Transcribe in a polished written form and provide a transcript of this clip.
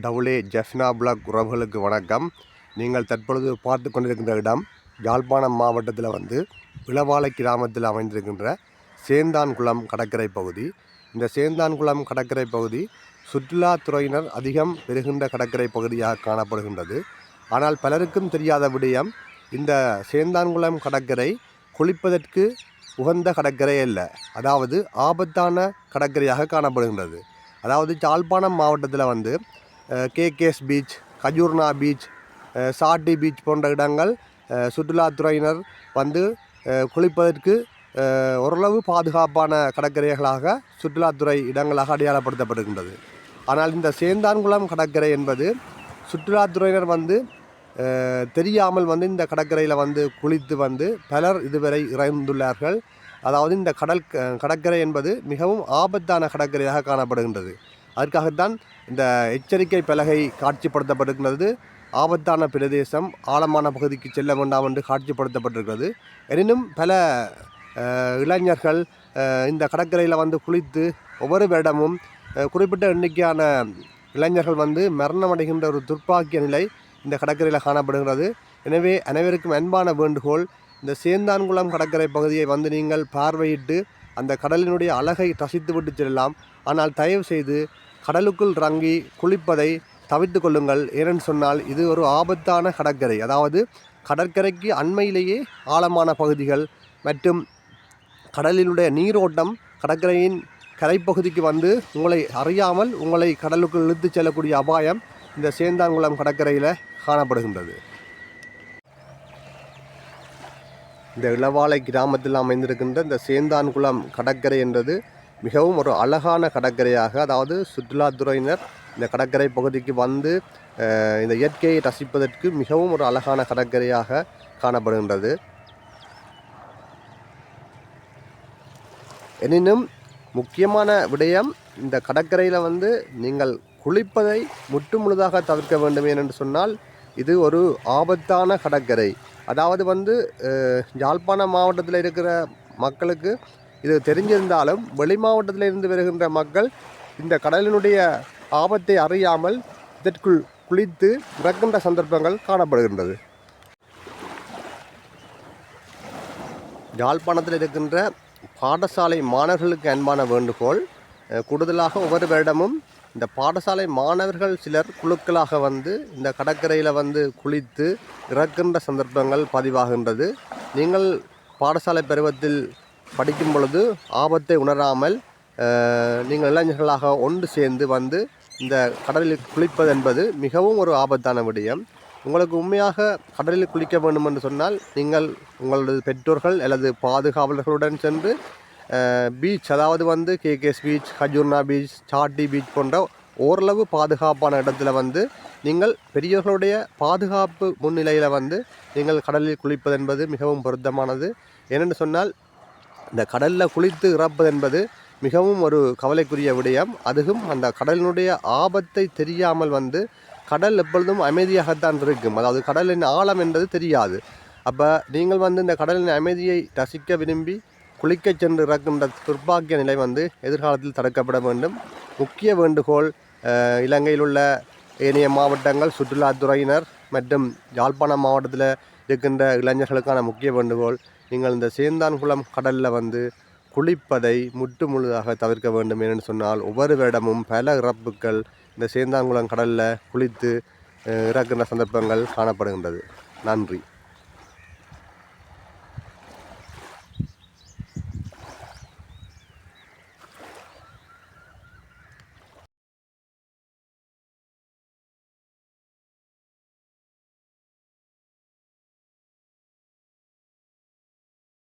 டவுலே Jaffna black உறவுகளுக்கு வணக்கம். நீங்கள் தற்பொழுது பார்த்து கொண்டிருக்கின்ற இடம் யாழ்ப்பாணம் மாவட்டத்தில் இளவாலை கிராமத்தில் அமைந்திருக்கின்ற சேந்தான்குளம் கடற்கரை பகுதி. இந்த சேந்தான்குளம் கடற்கரை பகுதி சுற்றுலாத்துறையினர் அதிகம் பெறுகின்ற கடற்கரை பகுதியாக காணப்படுகின்றது. ஆனால் பலருக்கும் தெரியாத விடயம், இந்த சேந்தான்குளம் கடற்கரை குளிப்பதற்கு உகந்த கடற்கரை அல்ல, அதாவது ஆபத்தான கடற்கரையாக காணப்படுகின்றது. அதாவது யாழ்ப்பாணம் மாவட்டத்தில் கேகேஎஸ் பீச், கஜூர்னா பீச், சாட்டி பீச் போன்ற இடங்கள் சுற்றுலாத்துறையினர் குளிப்பதற்கு ஓரளவு பாதுகாப்பான கடற்கரைகளாக சுற்றுலாத்துறை இடங்களாக அடையாளப்படுத்தப்படுகின்றது. ஆனால் இந்த சேந்தான்குளம் கடற்கரை என்பது சுற்றுலாத்துறையினர் தெரியாமல் இந்த கடற்கரையில் குளித்து பலர் இதுவரை இறந்துள்ளார்கள். அதாவது இந்த கடற்கரை என்பது மிகவும் ஆபத்தான கடற்கரையாக காணப்படுகின்றது. அதற்காகத்தான் இந்த எச்சரிக்கை பலகை காட்சிப்படுத்தப்பட்டிருக்கிறது. ஆபத்தான பிரதேசம், ஆழமான பகுதிக்கு செல்ல வேண்டாம் என்று காட்சிப்படுத்தப்பட்டிருக்கிறது. எனினும் பல இளைஞர்கள் இந்த கடற்கரையில் குளித்து ஒவ்வொரு வருடமும் குறிப்பிட்ட எண்ணிக்கையான இளைஞர்கள் மரணமடைகின்ற ஒரு துர்ப்பாக்கிய நிலை இந்த கடற்கரையில் காணப்படுகிறது. எனவே அனைவருக்கும் அன்பான வேண்டுகோள், இந்த சேந்தான்குளம் கடற்கரை பகுதியை நீங்கள் பார்வையிட்டு அந்த கடலினுடைய அழகை ரசித்துவிட்டு செல்லலாம். ஆனால் தயவு செய்து கடலுக்குள் இறங்கி குளிப்பதை தவிர்த்து கொள்ளுங்கள். ஏனென்று சொன்னால் இது ஒரு ஆபத்தான கடற்கரை. அதாவது கடற்கரைக்கு அண்மையிலேயே ஆழமான பகுதிகள் மற்றும் கடலினுடைய நீரோட்டம் கடற்கரையின் கரைப்பகுதிக்கு உங்களை அறியாமல் உங்களை கடலுக்குள் இழுத்து செல்லக்கூடிய அபாயம் இந்த சேந்தான்குளம் கடற்கரையில் காணப்படுகின்றது. இந்த இளவாலை கிராமத்தில் அமைந்திருக்கின்ற இந்த சேந்தான்குளம் கடற்கரை என்பது மிகவும் ஒரு அழகான கடற்கரையாக, அதாவது சுற்றுலாத்துறையினர் இந்த கடற்கரை பகுதிக்கு இந்த இயற்கையை ரசிப்பதற்கு மிகவும் ஒரு அழகான கடற்கரையாக காணப்படுகின்றது. எனினும் முக்கியமான விடயம், இந்த கடற்கரையில் நீங்கள் குளிப்பதை முழுதாக தவிர்க்க வேண்டும். என்று சொன்னால் இது ஒரு ஆபத்தான கடற்கரை. அதாவது யாழ்ப்பாண மாவட்டத்தில் இருக்கிற மக்களுக்கு இது தெரிஞ்சிருந்தாலும் வெளி மாவட்டத்தில் இருந்து வருகின்ற மக்கள் இந்த கடலினுடைய ஆபத்தை அறியாமல் இதற்குள் குளித்து இறக்கின்ற சந்தர்ப்பங்கள் காணப்படுகின்றது. யாழ்ப்பாணத்தில் இருக்கின்ற பாடசாலை மாணவர்களுக்கு அன்பான வேண்டுகோள், கூடுதலாக ஒவ்வொரு வருடமும் இந்த பாடசாலை மாணவர்கள் சிலர் குழுக்களாக இந்த கடற்கரையில் குளித்து இறக்கின்ற சந்தர்ப்பங்கள் பதிவாகின்றது. நீங்கள் பாடசாலை பருவத்தில் படிக்கும் பொழுது ஆபத்தை உணராமல் நீங்கள் இளைஞர்களாக ஒன்று சேர்ந்து இந்த கடலில் குளிப்பது என்பது மிகவும் ஒரு ஆபத்தான விடயம். உங்களுக்கு உண்மையாக கடலில் குளிக்க வேண்டும் என்று சொன்னால் நீங்கள் உங்களது பெற்றோர்கள் அல்லது பாதுகாவலர்களுடன் சென்று பீச், அதாவது கேகேஎஸ் பீச், கஜூர்னா பீச், சாட்டி பீச் போன்ற ஓரளவு பாதுகாப்பான இடத்துல நீங்கள் பெரியவர்களுடைய பாதுகாப்பு முன்னிலையில் நீங்கள் கடலில் குளிப்பது என்பது மிகவும் பொருத்தமானது. ஏனென்று சொன்னால் இந்த கடலில் குளித்து இறப்பது என்பது மிகவும் ஒரு கவலைக்குரிய விடயம். அதுவும் அந்த கடலினுடைய ஆபத்தை தெரியாமல் கடல் எப்பொழுதும் அமைதியாகத்தான் இருக்கும். அதாவது கடலின் ஆழம் என்பது தெரியாது. அப்போ நீங்கள் இந்த கடலின் அமைதியை ரசிக்க விரும்பி குளிக்க சென்று இறக்கின்ற துர்ப்பாக்கிய நிலை எதிர்காலத்தில் தடுக்கப்பட வேண்டும். முக்கிய வேண்டுகோள், இலங்கையில் உள்ள ஏனைய மாவட்டங்கள் சுற்றுலாத்துறையினர் மற்றும் யாழ்ப்பாணம் மாவட்டத்தில் இருக்கின்ற இளைஞர்களுக்கான முக்கிய வேண்டுகோள், நீங்கள் இந்த சேந்தான்குளம் கடலில் குளிப்பதை முழுதாக தவிர்க்க வேண்டும். என்று சொன்னால் ஒவ்வொரு வருடமும் பல இறப்புகள் இந்த சேந்தான்குளம் கடலில் குளித்து இறக்கின்ற சந்தர்ப்பங்கள் காணப்படுகின்றது. நன்றி.